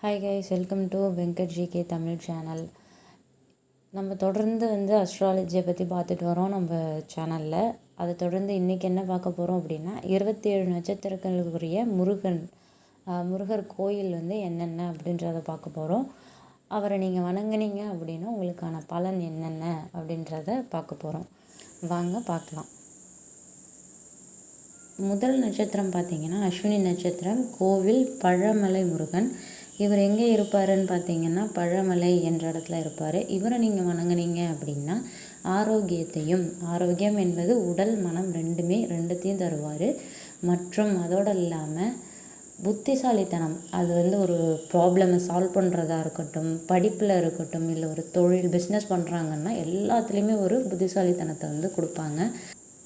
Hi guys, welcome to Venkat GK Tamil channel. நம்ம தொடர்ந்து அஸ்ட்ராலஜியை பற்றி பார்த்துட்டு வரோம் நம்ம சேனலில். அதை தொடர்ந்து இன்றைக்கி என்ன பார்க்க போகிறோம் அப்படின்னா 27 நட்சத்திரங்களுக்குரிய முருகர் கோயில் என்னென்ன அப்படின்றத பார்க்க போகிறோம். அவரை நீங்கள் வணங்குனீங்க அப்படின்னா உங்களுக்கான பலன் என்னென்ன அப்படின்றத பார்க்க போகிறோம். வாங்க பார்க்கலாம். முதல் நட்சத்திரம் பார்த்திங்கன்னா அஸ்வினி நட்சத்திரம், கோவில் பழமலை முருகன். இவர் எங்கே இருப்பாருன்னு பார்த்தீங்கன்னா பழமலை என்ற இடத்துல இருப்பார். இவரை நீங்கள் வணங்குனீங்க அப்படின்னா ஆரோக்கியம் என்பது உடல் மனம் ரெண்டுத்தையும் தருவார். மற்றும் அதோடு இல்லாமல் புத்திசாலித்தனம், அது ஒரு ப்ராப்ளமை சால்வ் பண்ணுறதா இருக்கட்டும், படிப்பில் இருக்கட்டும், இல்லை ஒரு தொழில் பிஸ்னஸ் பண்ணுறாங்கன்னா எல்லாத்துலேயுமே ஒரு புத்திசாலித்தனத்தை கொடுப்பாங்க.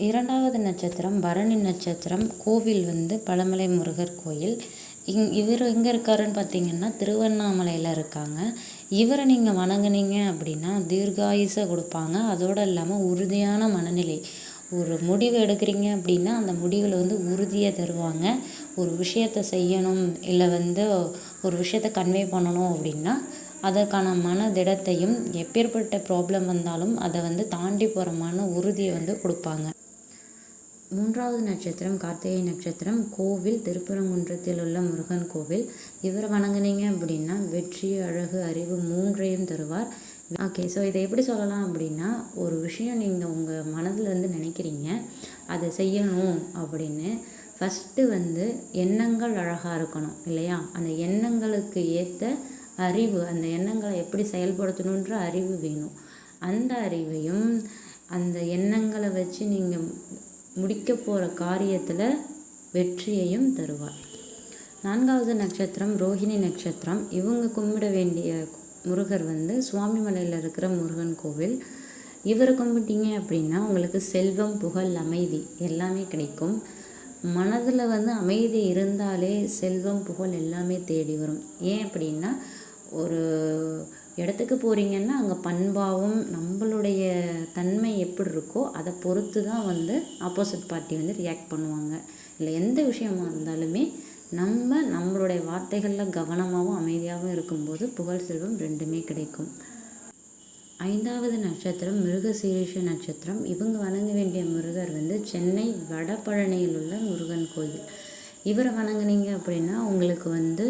இரண்டாவது நட்சத்திரம் பரணி நட்சத்திரம், கோவில் பழமலை முருகர் கோயில். இவர் எங்கே இருக்காருன்னு பார்த்தீங்கன்னா திருவண்ணாமலையில் இருக்காங்க. இவரை நீங்கள் வணங்குனீங்க அப்படின்னா தீர்காயுசை கொடுப்பாங்க. அதோடு இல்லாமல் உறுதியான மனநிலை, ஒரு முடிவு எடுக்கிறீங்க அப்படின்னா அந்த முடிவில் உறுதியை தருவாங்க. ஒரு விஷயத்தை செய்யணும் இல்லை ஒரு விஷயத்தை கன்வே பண்ணணும் அப்படின்னா அதற்கான மனதிடத்தையும் எப்பேற்பட்ட ப்ராப்ளம் வந்தாலும் அதை தாண்டி போகிற மன உறுதியை கொடுப்பாங்க. மூன்றாவது நட்சத்திரம் கார்த்திகை நட்சத்திரம், கோவில் திருப்பரங்குன்றத்தில் உள்ள முருகன் கோவில். இவரை வணங்குனீங்க அப்படின்னா வெற்றி, அழகு, அறிவு மூன்றையும் தருவார். ஓகே, ஸோ இதை எப்படி சொல்லலாம் அப்படின்னா, ஒரு விஷயம் நீங்கள் உங்கள் மனதில் நினைக்கிறீங்க, அதை செய்யணும் அப்படின்னு ஃபஸ்ட்டு எண்ணங்கள் அழகாக இருக்கணும் இல்லையா? அந்த எண்ணங்களுக்கு ஏற்ற அறிவு, அந்த எண்ணங்களை எப்படி செயல்படுத்தணுன்ற அறிவு வேணும். அந்த அறிவையும் அந்த எண்ணங்களை வச்சு நீங்கள் முடிக்க போகிற காரியத்தில் வெற்றியையும் தருவார். நான்காவது நட்சத்திரம் ரோஹிணி நட்சத்திரம். இவங்க கும்பிட வேண்டிய முருகர் சுவாமிமலையில் இருக்கிற முருகன் கோவில். இவரை கும்பிட்டீங்க அப்படின்னா உங்களுக்கு செல்வம், புகழ், அமைதி எல்லாமே கிடைக்கும். மனதில் அமைதி இருந்தாலே செல்வம், புகழ் எல்லாமே தேடி வரும். ஏன் அப்படின்னா ஒரு இடத்துக்கு போகிறீங்கன்னா அங்கே பண்பாகவும் நம்மளுடைய தன்மை எப்படி இருக்கோ அதை பொறுத்து தான் ஆப்போசிட் பார்ட்டி ரியாக்ட் பண்ணுவாங்க. இல்லை எந்த விஷயமா இருந்தாலுமே நம்மளுடைய வார்த்தைகளில் கவனமாகவும் அமைதியாகவும் இருக்கும்போது புகழ், செல்வம் ரெண்டுமே கிடைக்கும். ஐந்தாவது நட்சத்திரம் மிருகசீரிஷ நட்சத்திரம். இவங்க வணங்க வேண்டிய முருகர் சென்னை வடபழனியில் உள்ள முருகன் கோயில். இவரை வணங்குனீங்க அப்படின்னா உங்களுக்கு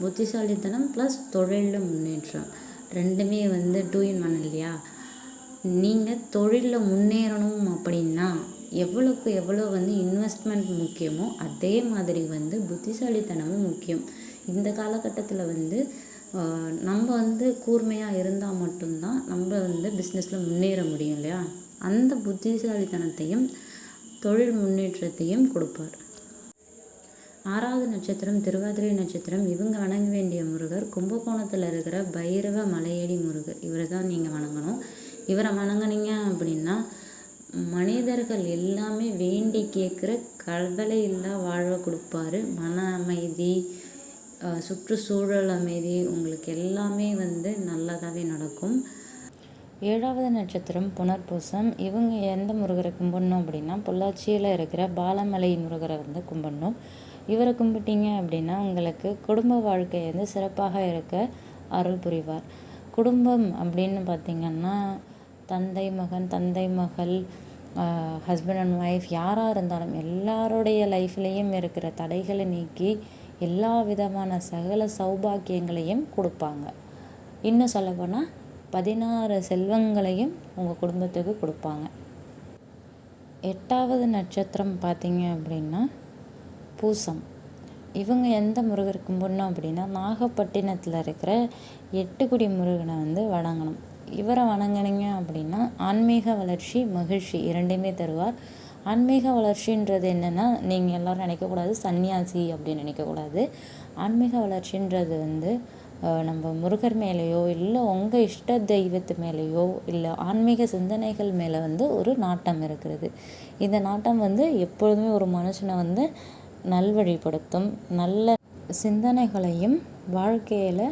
புத்திசாலித்தனம் ப்ளஸ் தொழிலில் முன்னேற்றம் ரெண்டுமே 2 in 1 இல்லையா? நீங்கள் தொழிலில் முன்னேறணும் அப்படின்னா எவ்வளோக்கு எவ்வளோ இன்வெஸ்ட்மெண்ட் முக்கியமோ அதே மாதிரி புத்திசாலித்தனமும் முக்கியம். இந்த காலகட்டத்தில் நம்ம கூர்மையாக இருந்தால் மட்டும்தான் நம்ம பிஸ்னஸில் முன்னேற முடியும் இல்லையா? அந்த புத்திசாலித்தனத்தையும் தொழில் முன்னேற்றத்தையும் கொடுப்பார். ஆறாவது நட்சத்திரம் திருவாதிரை நட்சத்திரம். இவங்க வணங்க வேண்டிய முருகர் கும்பகோணத்தில் இருக்கிற பைரவ மலையடி முருகர். இவரை தான் நீங்கள் வணங்கணும். இவரை வணங்குனீங்க அப்படின்னா மனிதர்கள் எல்லாமே வேண்டி கேட்குற கவலை இல்லா வாழ்வை கொடுப்பாரு. மன அமைதி, சுற்றுச்சூழல் அமைதி, உங்களுக்கு எல்லாமே நல்லதாகவே நடக்கும். ஏழாவது நட்சத்திரம் புனர்பூசம். இவங்க எந்த முருகரை கும்பிடணும் அப்படின்னா பொள்ளாச்சியில் இருக்கிற பாலமலை முருகரை கும்பிடணும். இவரை கும்பிட்டீங்க அப்படின்னா உங்களுக்கு குடும்ப வாழ்க்கை சிறப்பாக இருக்க அருள் புரிவார். குடும்பம் அப்படின்னு பார்த்திங்கன்னா தந்தை மகன், தந்தை மகள், ஹஸ்பண்ட் அண்ட் ஒய்ஃப் யாராக இருந்தாலும் எல்லாருடைய லைஃப்லேயும் இருக்கிற தடைகளை நீக்கி எல்லா விதமான சகல சௌபாக்கியங்களையும் கொடுப்பாங்க. இன்னும் சொல்லப்போனால் 16 செல்வங்களையும் உங்கள் குடும்பத்துக்கு கொடுப்பாங்க. எட்டாவது நட்சத்திரம் பார்த்திங்க அப்படின்னா பூசம். இவங்க எந்த முருகர் கும்பிடணும் அப்படின்னா நாகப்பட்டினத்தில் இருக்கிற 8 முருகனை வணங்கணும். இவரை வணங்கினீங்க அப்படின்னா ஆன்மீக வளர்ச்சி, மகிழ்ச்சி இரண்டுமே தருவார். ஆன்மீக வளர்ச்சின்றது என்னென்னா நீங்கள் எல்லோரும் நினைக்கக்கூடாது சன்னியாசி அப்படின்னு நினைக்கக்கூடாது. ஆன்மீக வளர்ச்சின்றது நம்ம முருகர் மேலேயோ இல்லை உங்கள் இஷ்ட தெய்வத்து மேலேயோ இல்லை ஆன்மீக சிந்தனைகள் மேலே ஒரு நாட்டம் இருக்கிறது. இந்த நாட்டம் எப்பொழுதுமே ஒரு மனுஷனை நல்வழிப்படுத்தும், நல்ல சிந்தனைகளையும் வாழ்க்கையில்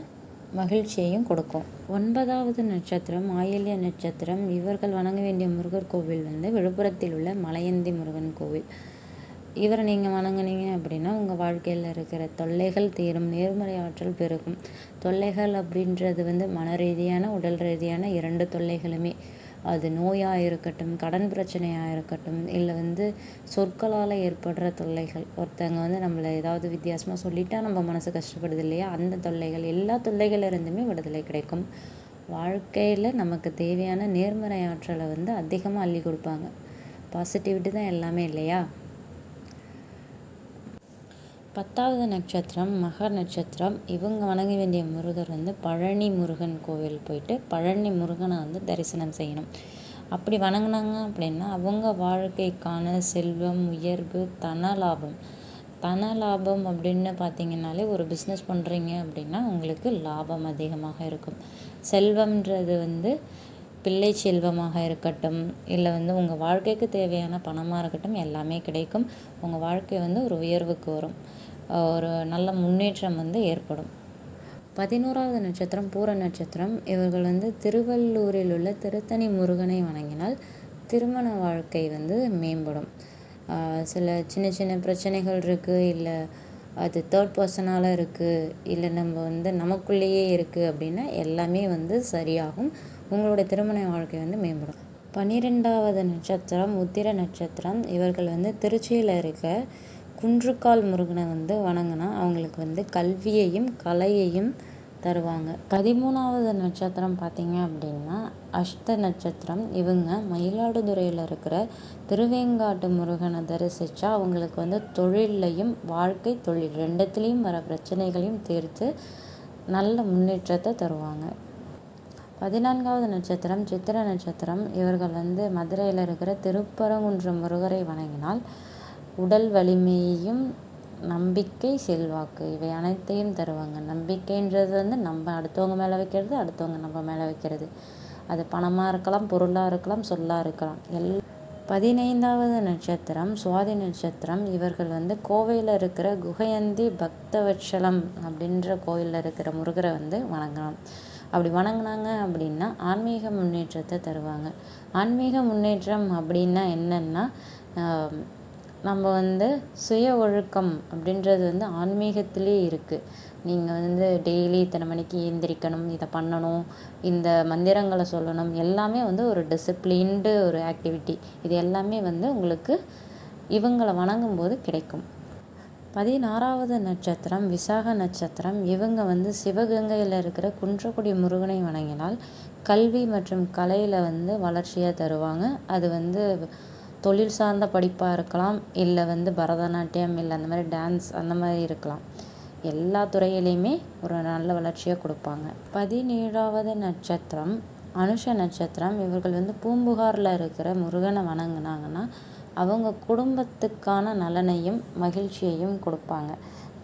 மகிழ்ச்சியையும் கொடுக்கும். 9வது நட்சத்திரம் ஆயில்ய நட்சத்திரம். இவர்கள் வணங்க வேண்டிய முருகர் கோவில் விழுப்புரத்தில் உள்ள மலையந்தி முருகன் கோவில். இவரை நீங்கள் வணங்குனீங்க அப்படின்னா உங்கள் வாழ்க்கையில் இருக்கிற தொல்லைகள் தீரும், நேர்மறை ஆற்றல் பெருகும். தொல்லைகள் அப்படின்றது வந்து மன ரீதியான உடல் ரீதியான 2 தொல்லைகளுமே, அது நோயாக இருக்கட்டும், கடன் பிரச்சனையாக இருக்கட்டும், இல்லை வந்து சொற்களால் ஏற்படுற தொல்லைகள், ஒருத்தவங்க வந்து நம்மளை ஏதாவது வித்தியாசமாக சொல்லிட்டா நம்ம மனசு கஷ்டப்படுது இல்லையா, அந்த தொல்லைகள், எல்லா தொல்லைகள் இருந்துமே விடுதலை கிடைக்கும். வாழ்க்கையில் நமக்கு தேவையான நேர்மறை ஆற்றலை வந்து அதிகமாக அள்ளி கொடுப்பாங்க. பாசிட்டிவிட்டி தான் எல்லாமே இல்லையா. 10வது நட்சத்திரம் மக நட்சத்திரம். இவங்க வணங்க வேண்டிய முருகர் வந்து பழனி முருகன் கோவில் போயிட்டு பழனி முருகனை வந்து தரிசனம் செய்யணும். அப்படி வணங்கினாங்க அப்படின்னா அவங்க வாழ்க்கைக்கான செல்வம், உயர்வு, தன லாபம் அப்படின்னு பார்த்தீங்கன்னாலே ஒரு பிஸ்னஸ் பண்ணுறீங்க அப்படின்னா உங்களுக்கு லாபம் அதிகமாக இருக்கும். செல்வம்ன்றது வந்து பிள்ளை செல்வமாக இருக்கட்டும், இல்லை வந்து உங்கள் வாழ்க்கைக்கு தேவையான பணமாக இருக்கட்டும், எல்லாமே கிடைக்கும். உங்கள் வாழ்க்கை வந்து ஒரு உயர்வுக்கு வரும், ஒரு நல்ல முன்னேற்றம் வந்து ஏற்படும். 11வது நட்சத்திரம் பூர நட்சத்திரம். இவர்கள் வந்து திருவள்ளூரில் உள்ள திருத்தணி முருகனை வணங்கினால் திருமண வாழ்க்கை வந்து மேம்படும். சில சின்ன சின்ன பிரச்சனைகள் இருக்குது, இல்லை அது தேர்ட் பர்சனால் இருக்குது, இல்லை நம்ம வந்து நமக்குள்ளேயே இருக்குது அப்படின்னா எல்லாமே வந்து சரியாகும். உங்களுடைய திருமண வாழ்க்கை வந்து மேம்படும். 12வது நட்சத்திரம் உத்திர நட்சத்திரம். இவர்கள் வந்து திருச்சியில் இருக்க குன்றுக்கால் முருகனை வந்து வணங்கினா அவங்களுக்கு வந்து கல்வியையும் கலையையும் தருவாங்க. 13வது நட்சத்திரம் பார்த்தீங்க அப்படின்னா அஷ்ட நட்சத்திரம். இவங்க மயிலாடுதுறையில் இருக்கிற திருவேங்காட்டு முருகனை தரிசித்தா அவங்களுக்கு வந்து தொழிலையும் வாழ்க்கை தொழில் 2த்துலேயும் வர பிரச்சனைகளையும் தீர்த்து நல்ல முன்னேற்றத்தை தருவாங்க. 14வது நட்சத்திரம் சித்திர நட்சத்திரம். இவர்கள் வந்து மதுரையில் இருக்கிற திருப்பரங்குன்றம் முருகரை வணங்கினால் உடல் வலிமையையும் நம்பிக்கை, செல்வாக்கு இவை அனைத்தையும் தருவாங்க. நம்பிக்கைன்றது வந்து நம்ம அடுத்தவங்க மேலே வைக்கிறது, அடுத்தவங்க நம்ம மேலே வைக்கிறது. அது பணமாக இருக்கலாம், பொருளாக இருக்கலாம், சொல்லாக இருக்கலாம். 15வது நட்சத்திரம் சுவாதி நட்சத்திரம். இவர்கள் வந்து கோவையில் இருக்கிற குகையந்தி பக்தவட்சலம் அப்படின்ற கோயிலில் இருக்கிற முருகரை வந்து வணங்கலாம். அப்படி வணங்கினாங்க அப்படின்னா ஆன்மீக முன்னேற்றத்தை தருவாங்க. ஆன்மீக முன்னேற்றம் அப்படின்னா என்னென்னா, நம்ம வந்து சுய ஒழுக்கம் அப்படின்றது வந்து ஆன்மீகத்திலே இருக்குது. நீங்கள் வந்து டெய்லி இத்தனை மணிக்கு எழுந்திரிக்கணும், இதை பண்ணணும், இந்த மந்திரங்களை சொல்லணும், எல்லாமே வந்து ஒரு டிசிப்ளின்டு ஒரு ஆக்டிவிட்டி. இது எல்லாமே வந்து உங்களுக்கு இவங்களை வணங்கும்போது கிடைக்கும். 16வது நட்சத்திரம் விசாக நட்சத்திரம். இவங்க வந்து சிவகங்கையில் இருக்கிற குன்றக்குடி முருகனை வணங்கினால் கல்வி மற்றும் கலையில் வந்து வளர்ச்சியாக தருவாங்க. அது வந்து தொழில் சார்ந்த படிப்பாக இருக்கலாம், இல்லை வந்து பரதநாட்டியம், இல்லை அந்த மாதிரி டான்ஸ் அந்த மாதிரி இருக்கலாம். எல்லா துறையிலையுமே ஒரு நல்ல வளர்ச்சியை கொடுப்பாங்க. 17வது நட்சத்திரம் அனுஷ நட்சத்திரம். இவர்கள் வந்து பூம்புகாரில் இருக்கிற முருகனை வணங்கினாங்கன்னா அவங்க குடும்பத்துக்கான நலனையும் மகிழ்ச்சியையும் கொடுப்பாங்க.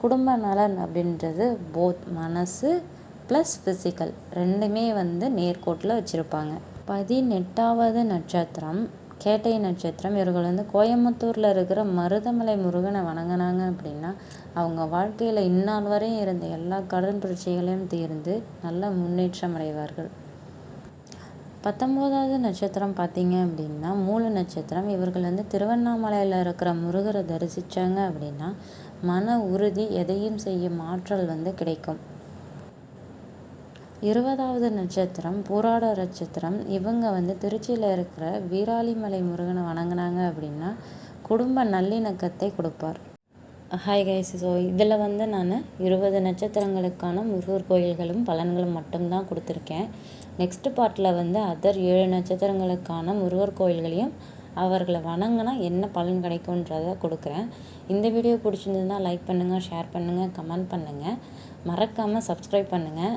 குடும்ப நலன் அப்படின்றது போத் மனசு ப்ளஸ் ஃபிசிக்கல் 2மே வந்து நேர்கோட்டில் வச்சுருப்பாங்க. 18வது நட்சத்திரம் கேட்டை நட்சத்திரம். இவர்கள் வந்து கோயம்புத்தூரில் இருக்கிற மருதமலை முருகனை வணங்கினாங்க அப்படின்னா அவங்க வாழ்க்கையில் இந்நாள் வரையும் இருந்த எல்லா கடன் பிரச்சனைகளையும் தீர்ந்து நல்ல முன்னேற்றம் அடைவார்கள். 19வது நட்சத்திரம் பார்த்தீங்க அப்படின்னா மூல நட்சத்திரம். இவர்கள் வந்து திருவண்ணாமலையில் இருக்கிற முருகரை தரிசித்தாங்க அப்படின்னா மன உறுதி, எதையும் செய்யும் ஆற்றல் வந்து கிடைக்கும். 20வது நட்சத்திரம் பூராட நட்சத்திரம். இவங்க வந்து திருச்சியில் இருக்கிற வீராளிமலை முருகனை வணங்கினாங்க அப்படின்னா குடும்ப நல்லிணக்கத்தை கொடுப்பார். Hi guys. ஸோ இதில் வந்து நான் 20 நட்சத்திரங்களுக்கான முருகர் கோயில்களும் பலன்களும் மட்டும்தான் கொடுத்துருக்கேன். நெக்ஸ்ட் பார்ட்டில் வந்து அதர் 7 நட்சத்திரங்களுக்கான முருகர் கோயில்களையும் அவர்களை வணங்கினா என்ன பலன் கிடைக்கும்ன்றதை கொடுக்குறேன். இந்த வீடியோ பிடிச்சிருந்ததுன்னா லைக் பண்ணுங்கள், ஷேர் பண்ணுங்கள், கமெண்ட் பண்ணுங்கள், மறக்காமல் சப்ஸ்கிரைப் பண்ணுங்கள்.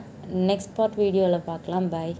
நெக்ஸ்ட் பார்ட் வீடியோவில் பார்க்கலாம். பாய்.